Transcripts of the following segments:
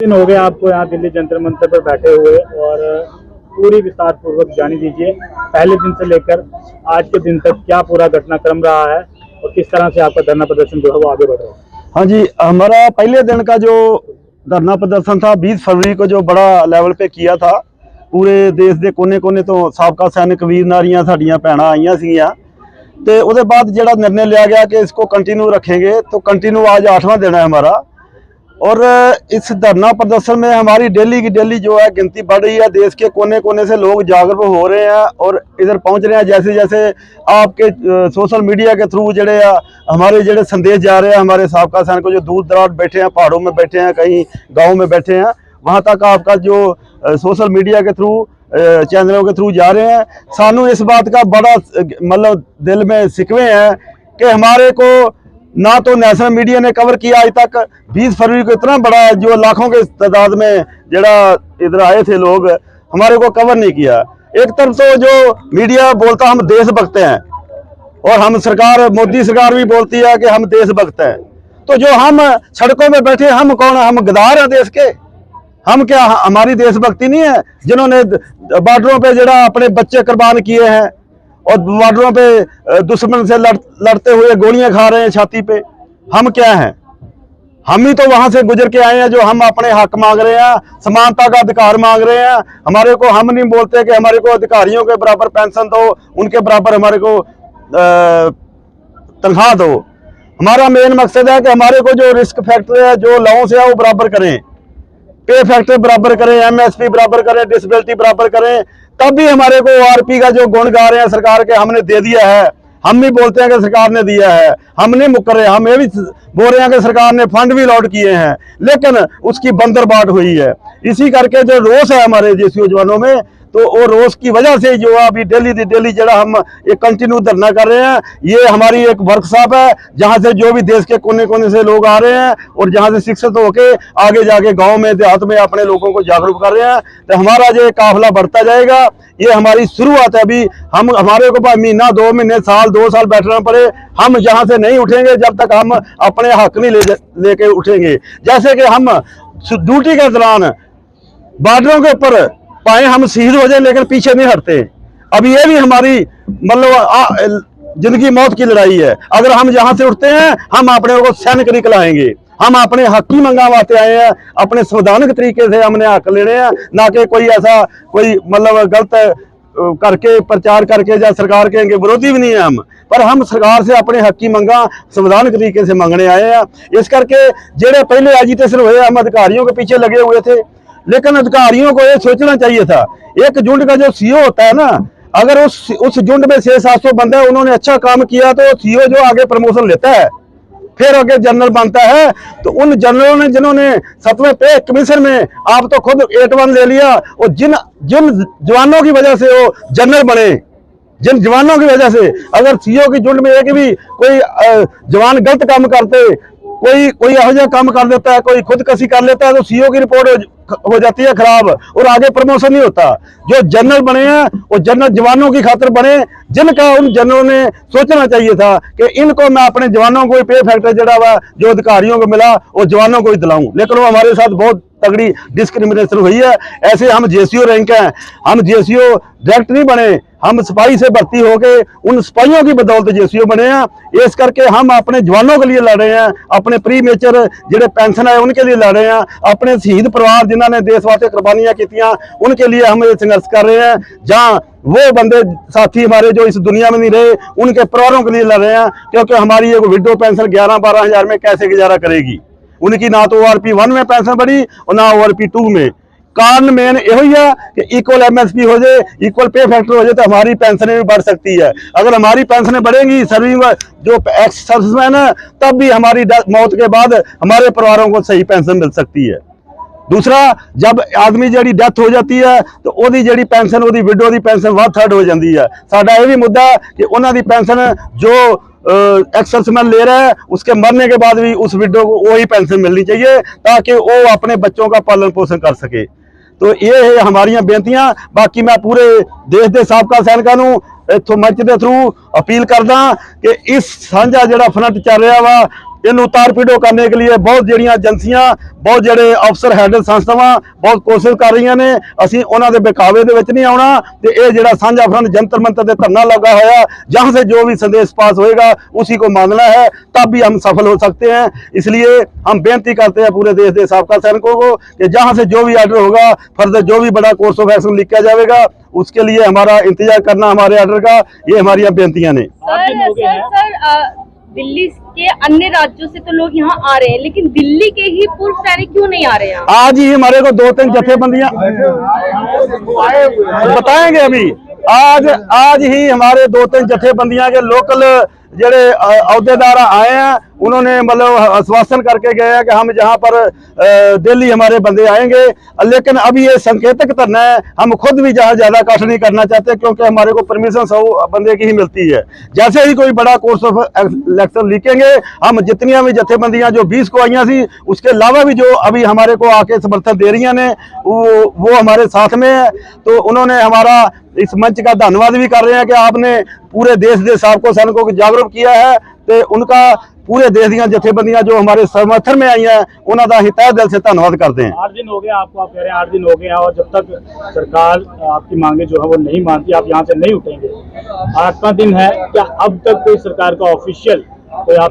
दिन हो गए आपको यहाँ दिल्ली जंतर मंतर पर बैठे हुए, और पूरी विस्तार पूर्वक जानी दीजिए पहले दिन से लेकर आज के दिन तक क्या पूरा घटनाक्रम रहा है और किस तरह से आपका धरना प्रदर्शन जो है वो आगे बढ़ रहा है। हाँ जी, हमारा पहले दिन का जो धरना प्रदर्शन था 20 फरवरी को जो बड़ा लेवल पे किया था, पूरे देश के कोने कोने तो साबका सैनिक वीर नारियां साड़ियां भैन आईयां सीगियां ते उहदे बाद जिहड़ा निर्णय लिया गया कि इसको कंटिन्यू रखेंगे, तो कंटिन्यू आज 8वां दिन है हमारा। और इस धरना प्रदर्शन में हमारी डेली की डेली जो है गिनती बढ़ रही है। देश के कोने कोने से लोग जागरूक हो रहे हैं और इधर पहुंच रहे हैं। जैसे जैसे आपके सोशल मीडिया के थ्रू जड़े हमारे जड़े संदेश जा रहे हैं, हमारे साबका सैनिक जो दूर दराज बैठे हैं, पहाड़ों में बैठे हैं, कहीं गाँव में बैठे हैं, वहाँ तक आपका जो सोशल मीडिया के थ्रू चैनलों के थ्रू जा रहे हैं। सानू इस बात का बड़ा मतलब दिल में सिकवे हैं कि हमारे को ना तो नेशनल मीडिया ने कवर किया आज तक। 20 फरवरी को इतना बड़ा जो लाखों के तादाद में जड़ा इधर आए थे लोग, हमारे को कवर नहीं किया। एक तरफ तो जो मीडिया बोलता हम देशभक्त हैं और हम सरकार मोदी सरकार भी बोलती है कि हम देशभक्त हैं, तो जो हम सड़कों में बैठे हम कौन, हम गद्दार हैं देश के? हम क्या, हमारी देशभक्ति नहीं है? जिन्होंने बॉर्डरों पे जड़ा अपने बच्चे कुर्बान किए हैं और बॉर्डरों पे दुश्मन से लड़ते हुए गोलियां खा रहे हैं छाती पे, हम क्या हैं? हम ही तो वहां से गुजर के आए हैं जो हम अपने हक मांग रहे हैं, समानता का अधिकार मांग रहे हैं। हमारे को, हम नहीं बोलते कि हमारे को अधिकारियों के बराबर पेंशन दो, उनके बराबर हमारे को तनख्वाह दो। हमारा मेन मकसद है कि हमारे को जो रिस्क फैक्टर है, जो अलाउंस है वो बराबर करें, पे फैक्टर बराबर करें, MSP बराबर करें, डिसेबिलिटी बराबर करें। तब भी हमारे को ORP का जो गुण गा रहे हैं सरकार के, हमने दे दिया है। हम भी बोलते हैं कि सरकार ने दिया है, हम नहीं मुकर रहे। हम ये भी बोल रहे हैं कि सरकार ने फंड भी अलॉट किए हैं, लेकिन उसकी बंदरबाट हुई है। इसी करके जो रोष है हमारे JCO जवानों में, तो वो रोष की वजह से जो अभी डेली जरा हम एक कंटिन्यू धरना कर रहे हैं। ये हमारी एक वर्कशॉप है जहां से जो भी देश के कोने कोने से लोग आ रहे हैं और जहां से शिक्षित होके आगे जाके गांव में देहात में अपने लोगों को जागरूक कर रहे हैं। तो हमारा जो काफिला बढ़ता जाएगा, ये हमारी शुरुआत है। अभी हम, हमारे को महीना 2 महीने साल 2 साल बैठना पड़े, हम जहां से नहीं उठेंगे जब तक हम अपने हक नहीं लेके उठेंगे। जैसे कि हम ड्यूटी के दौरान बॉर्डरों के ऊपर पाए हम शहीद हो जाए, लेकिन पीछे नहीं हटते। अब ये भी हमारी मतलब जिंदगी मौत की लड़ाई है। अगर हम जहां से उठते हैं, हम अपने को सैनिक निकलाएंगे। हम अपने हक ही मंगावाते आए हैं, अपने संवैधानिक तरीके से हमने हक लेने हैं, ना कि कोई ऐसा कोई मतलब गलत करके प्रचार करके या सरकार के विरोधी भी नहीं है हम, पर हम सरकार से अपने हक की मंगा संवैधानिक तरीके से मांगने आए हैं। इस करके जेड़े पहले एजिटेशन हुए, हम अधिकारियों के पीछे लगे हुए थे, लेकिन अधिकारियों को ये सोचना चाहिए था। एक झुंड का जो CO होता है ना, अगर उस झुंड में 600-700 बंदे उन्होंने अच्छा काम किया तो CO जो आगे प्रमोशन लेता है, फिर आगे जनरल बनता है। तो उन जनरलों ने, जिन्होंने 7वें पे कमीशन में आप तो खुद 8-1 ले लिया, और जिन जवानों की वजह से वो जनरल बने, जिन जवानों की वजह से, अगर CO की झुंड में एक भी कोई जवान गलत काम करते, कोई यह काम कर देता है, कोई खुदकशी कर लेता है, तो CO की रिपोर्ट हो जाती है खराब और आगे प्रमोशन नहीं होता। जो जनरल बने हैं वो जनरल जवानों की खातिर बने, जिनका उन जनरलों ने सोचना चाहिए था कि इनको मैं अपने जवानों को पे फैक्टर जड़ा हुआ जो अधिकारियों को मिला वो जवानों को ही दिलाऊं, लेकिन वो हमारे साथ बहुत तगड़ी डिस्क्रिमिनेशन हुई है। ऐसे हम JCO रैंक हैं, हम JCO डायरेक्ट नहीं बने, हम सिपाही से भर्ती होके उन सिपाहियों की बदौलत JCO बने हैं। इस करके हम अपने जवानों के लिए लड़ रहे हैं, अपने प्री मेजर जेडे पेंशन है उनके लिए लड़ रहे हैं, अपने शहीद परिवार जिन्होंने देश वास्ते कुर्बानियां की उनके लिए हम ये संघर्ष कर रहे हैं। जहाँ वो बंदे साथी हमारे जो इस दुनिया में नहीं रहे, उनके परिवारों के लिए लड़ रहे हैं, क्योंकि हमारी एक विडो पेंशन 11-12 हज़ार में कैसे गुजारा करेगी? उनकी ना तो ORP 1 में पेंशन बढ़ी और ना ORP 2 में। कारण मेन यही है कि इक्वल MSP हो जाए, इक्वल पे फैक्टर हो जाए, तो हमारी पेंशनें भी बढ़ सकती है। अगर हमारी पेंशनें बढ़ेंगी, सर्विंग जो एक्स सर्विसमैन है, तब भी हमारी मौत के बाद हमारे परिवारों को सही पेंशन मिल सकती है। दूसरा, जब आदमी जी डेथ हो जाती है तो ओदी जी पेंशन, ओदी विडो की पेंशन 1/3 हो जाती है। साडा यह भी मुद्दा कि उन्होंने पेंशन जो एक्स-सर्विसमैन ले रहा है, उसके मरने के बाद भी उस विडो को वही पेंशन मिलनी चाहिए, ताकि वो अपने बच्चों का पालन पोषण कर सके। तो ये है हमारियां बेनतियां। बाकी मैं पूरे देश के साबका सैनिकों को इथों मंच के थ्रू अपील करदा कि इस साझा जिहड़ा फ्रंट चल रहा वा, इन्हू तार पीड़ो करने के लिए बहुत जड़ियां एजेंसियां बहुत जड़े अफसर हैड संस्थावां बहुत कोशिश कर रही ने। असीं उन्हां दे बहकावे दे विच नहीं आउणा ते इह जिहड़ा सांझा फ्रंट जंतर मंतर दे धरना लगा होया जहां से जो भी संदेश पास होएगा उसी को मानना है, तब भी हम सफल हो सकते हैं। इसलिए हम बेनती करते हैं पूरे देश के साबका सैनिकों को कि जहां से जो भी ऑर्डर होगा, फर्दर जो भी बड़ा कोर्स ऑफ एक्शन लिखा जाएगा, उसके लिए हमारा इंतजार करना हमारे ऑर्डर का, ये हमारी बेनतियां ने। सर दिल्ली के अन्य राज्यों से तो लोग यहाँ आ रहे हैं, लेकिन दिल्ली के ही पूर्व सैनिक क्यों नहीं आ रहे हैं? आज ही हमारे को 2-3 जथेबंदियां बताएंगे अभी। आज ही हमारे 2-3 जथेबंदियां के लोकल जेडे अहदेदार आए हैं, उन्होंने मतलब आश्वासन करके गए हैं कि हम जहां पर दिल्ली हमारे बंदे आएंगे। लेकिन अभी ये संकेतक धरना है, हम खुद भी जहां ज्यादा कष्ट नहीं करना चाहते क्योंकि हमारे को परमिशन 100 बंदे की ही मिलती है। जैसे ही कोई बड़ा कोर्स ऑफ इलेक्शन लिखेंगे, हम जितनियां भी जथेबंदियां जो 20 को आई थी, उसके अलावा भी जो अभी हमारे को आके समर्थन दे रही ने वो हमारे साथ में है। तो उन्होंने हमारा इस मंच का धन्यवाद भी कर रहे हैं कि आपने पूरे देश के साबका सैनिकों को जागरूक किया है। तो उनका पूरे देश दी जथेबंदियां जो हमारे समर्थन में आई हैं, उन्होंने ही तहे दिल से धन्यवाद करते हैं। 8 दिन हो गए आपको, आप कह रहे हैं 8 दिन हो गए हैं, और जब तक सरकार आपकी मांगे जो है वो नहीं मानती, आप यहाँ से नहीं उठेंगे। 8वां दिन है, क्या अब तक कोई सरकार का ऑफिशियल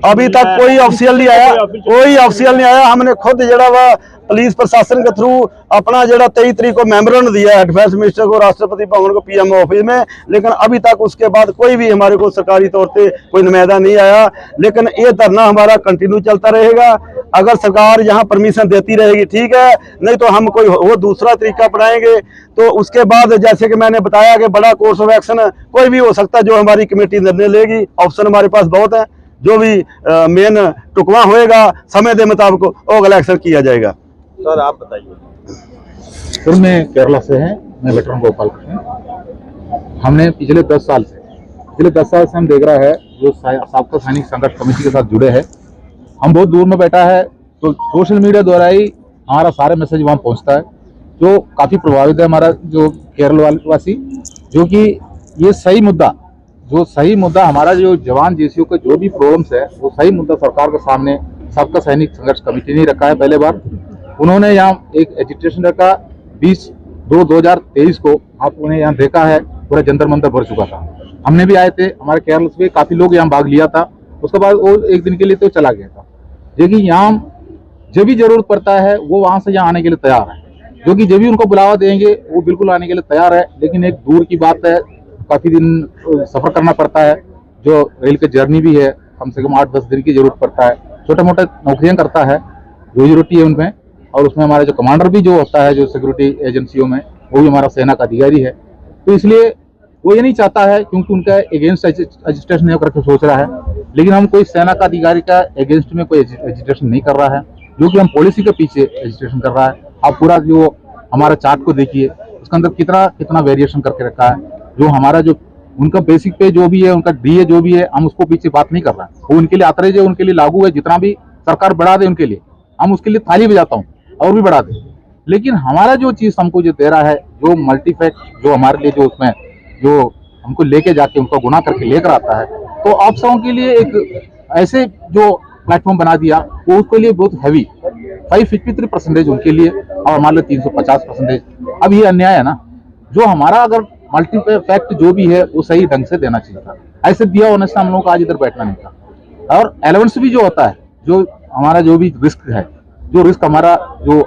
अभी तक कोई ऑफिशियल नहीं आया? कोई ऑफिशियल नहीं आया। हमने खुद जड़ा वा पुलिस प्रशासन के थ्रू अपना जड़ा 23 तारीख को मेमोरेंडम दिया है डिफेंस मिनिस्टर को, राष्ट्रपति भवन को, पीएम ऑफिस में, लेकिन अभी तक उसके बाद कोई भी हमारे को सरकारी तौर पे कोई नुमाइंदा नहीं आया। लेकिन ये धरना हमारा कंटिन्यू चलता रहेगा। अगर सरकार यहाँ परमिशन देती रहेगी ठीक है, नहीं तो हम कोई वो दूसरा तरीका अपनाएंगे। तो उसके बाद जैसे कि मैंने बताया कि बड़ा कोर्स ऑफ एक्शन कोई भी हो सकता है, जो हमारी कमेटी निर्णय लेगी। ऑप्शन हमारे पास बहुत है, जो भी मेन टुकवा होएगा समय के मुताबिक वो अगला एक्शन किया जाएगा। सर आप बताइए। सर मैं केरला से हैं, मैं वेटरन गोपाल कृष्ण। हमने पिछले 10 साल से हम देख रहा है जो साबका सैनिक संघर्ष कमेटी के साथ जुड़े हैं। हम बहुत दूर में बैठा है तो सोशल मीडिया द्वारा ही हमारा सारे मैसेज वहाँ पहुँचता है, जो काफ़ी प्रभावित है हमारा जो केरल वासी, जो कि ये सही मुद्दा हमारा जो जवान जेसीओ के जो भी प्रॉब्लम्स है, वो सही मुद्दा सरकार के सामने सबका सैनिक संघर्ष कमेटी ने रखा है। पहले बार उन्होंने यहाँ एक एजिटेशन रखा 20/2/2023 को, आप उन्हें यहाँ देखा है पूरा जंतर मंतर भर चुका था। हमने भी आए थे, हमारे केरल से काफ़ी लोग यहाँ भाग लिया था। उसके बाद वो एक दिन के लिए तो चला गया था। लेकिन यहाँ जब भी जरूरत पड़ता है वो वहाँ से यहाँ आने के लिए तैयार है, जो कि जब भी उनको बुलावा देंगे वो बिल्कुल आने के लिए तैयार है। लेकिन एक दूर की बात है, काफ़ी दिन सफ़र करना पड़ता है, जो रेल की जर्नी भी है, कम से कम 8-10 दिन की जरूरत पड़ता है। छोटे मोटे नौकरियाँ करता है, रोजी रोटी है उनमें, और उसमें हमारे जो कमांडर भी जो होता है जो सिक्योरिटी एजेंसियों में, वो भी हमारा सेना का अधिकारी है। तो इसलिए वो ये नहीं चाहता है, क्योंकि उनका अगेंस्ट एजिटेशन नहीं करके सोच रहा है। लेकिन हम कोई सेना का अधिकारी का अगेंस्ट में कोई एजिटेशन नहीं कर रहा है, जो कि हम पॉलिसी के पीछे एजिटेशन कर रहा है। आप पूरा जो हमारा चार्ट को देखिए, उसके अंदर कितना वेरिएशन करके रखा है। जो हमारा जो उनका बेसिक पे जो भी है, उनका डीए जो भी है, हम उसको पीछे बात नहीं कर रहे हैं। वो उनके लिए अतरेज है, उनके लिए लागू है। जितना भी सरकार बढ़ा दे उनके लिए, हम उसके लिए थाली बजाता हूँ और भी बढ़ा दे। लेकिन हमारा जो चीज़ हमको जो दे रहा है, जो मल्टीफैक्ट जो हमारे लिए जो उसमें जो हमको लेके जाके उनको गुना करके लेकर आता है, तो अफसरों के लिए एक ऐसे जो प्लेटफॉर्म बना दिया, वो उसके लिए बहुत हैवी 553% उनके लिए, और मान लो 350%। अब ये अन्याय है ना। जो हमारा अगर मल्टी फैक्ट जो भी है वो सही ढंग से देना चाहिए था। ऐसे दिया होने से हम लोगों को आज इधर बैठना नहीं था। और एलेवेंस भी जो होता है, जो हमारा जो भी रिस्क है, जो रिस्क हमारा जो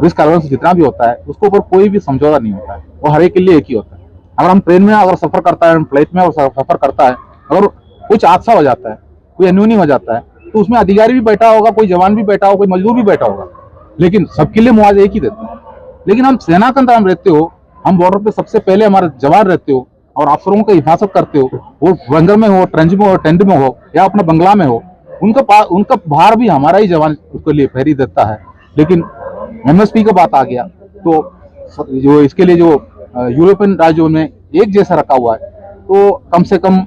रिस्क एलेवेंस जितना भी होता है, उसके ऊपर कोई भी समझौता नहीं होता है। वो हर एक के लिए एक ही होता है। अगर हम ट्रेन में अगर सफर करता है, फ्लाइट में अगर सफर करता है, अगर कुछ हादसा हो जाता है, कोई अनहोनी हो जाता है, तो उसमें अधिकारी भी बैठा होगा, कोई जवान भी बैठा होगा, कोई मजदूर भी बैठा होगा, लेकिन सबके लिए मुआवजा एक ही देते हैं। लेकिन हम सेना के अंदर हम रहते हो, हम बॉर्डर पे सबसे पहले हमारे जवान रहते हो और अफसरों की हिफाजत करते हो, वो बंगर में हो, ट्रेंच में हो, टेंट में हो, या अपना बंगला में हो, उनका भार भी हमारा ही जवान उसके लिए फेरी देता है। लेकिन एमएसपी का बात आ गया तो जो इसके लिए जो यूरोपियन राज्यों में एक जैसा रखा हुआ है, तो कम से कम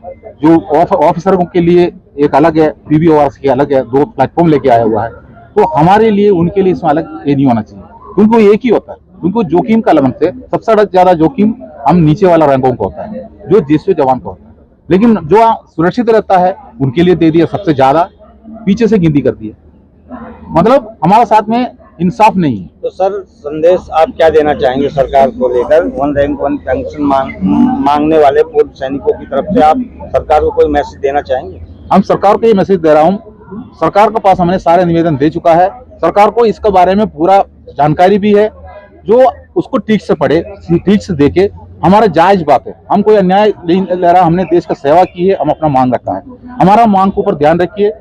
जो ऑफिसरों के लिए एक अलग है, पीबीओआरएस के अलग है, 2 प्लेटफॉर्म लेके आया हुआ है। तो हमारे लिए उनके लिए इसमें अलग ये नहीं होना चाहिए, क्योंकि वो एक ही होता है। उनको जोखिम का एलिमेंट है, सबसे ज्यादा जोखिम हम नीचे वाला रैंकों को होता है, जो जेसीओ जवान को होता है। लेकिन जो सुरक्षित रहता है उनके लिए दे दिया सबसे ज्यादा, पीछे से गिनती करती है। मतलब हमारा साथ में इंसाफ नहीं है। तो सर संदेश आप क्या देना चाहेंगे सरकार को लेकर 1 रैंक 1 पेंशन मांगने वाले पूर्व सैनिकों की तरफ से आप सरकार को कोई मैसेज देना चाहेंगे? हम सरकार को ये मैसेज दे रहा हूँ, सरकार के पास हमने सारे निवेदन दे चुका है, सरकार को इसके बारे में पूरा जानकारी भी है, जो उसको ठीक से पढ़े, ठीक से देखे। हमारा जायज बात है, हम कोई अन्याय नहीं ले रहा, हमने देश का सेवा की है, हम अपना मांग रखा है। हमारा मांग के ऊपर ध्यान रखिए,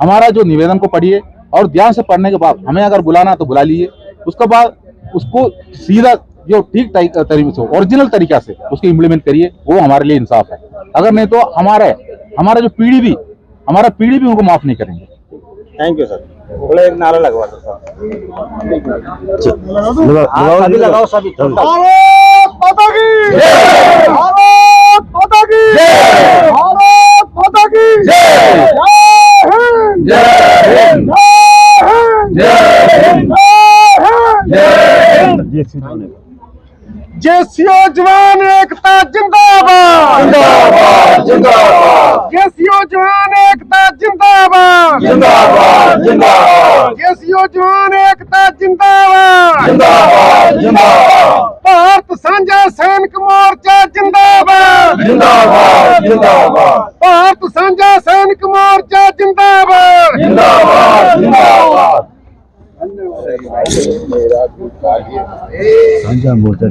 हमारा जो निवेदन को पढ़िए और ध्यान से पढ़ने के बाद हमें अगर बुलाना तो बुला लीजिए, उसके बाद उसको सीधा जो ठीक तरीके से ओरिजिनल तरीका से उसको इम्प्लीमेंट करिए, वो हमारे लिए इंसाफ है। अगर नहीं तो हमारा जो पीढ़ी भी उनको माफ नहीं करेंगे। Thank you sir. बोले एक नारा लगवा दो सर। सभी लगाओ सभी। भारत माता की जय, भारत माता की जय, भारत माता की जय, जय हिंद, जय हिंद, जय हिंद, जय हिंद। जेसीओ जवान एकता जिंदाबाद, जिंदाबाद, जिंदाबाद। जेसीओ जवान एकता जिंदाबाद, जिंदाबाद, जिंदाबाद। जेसीओ जवान एकता जिंदाबाद, जिंदाबाद, जिंदाबाद। भारत साझा सैनिक मोर्चा जिंदाबाद, जिंदाबाद, जिंदाबाद। भारत साझा सैनिक मोर्चा जिंदाबाद, जिंदाबाद, जिंदाबाद। साझा मोर्चा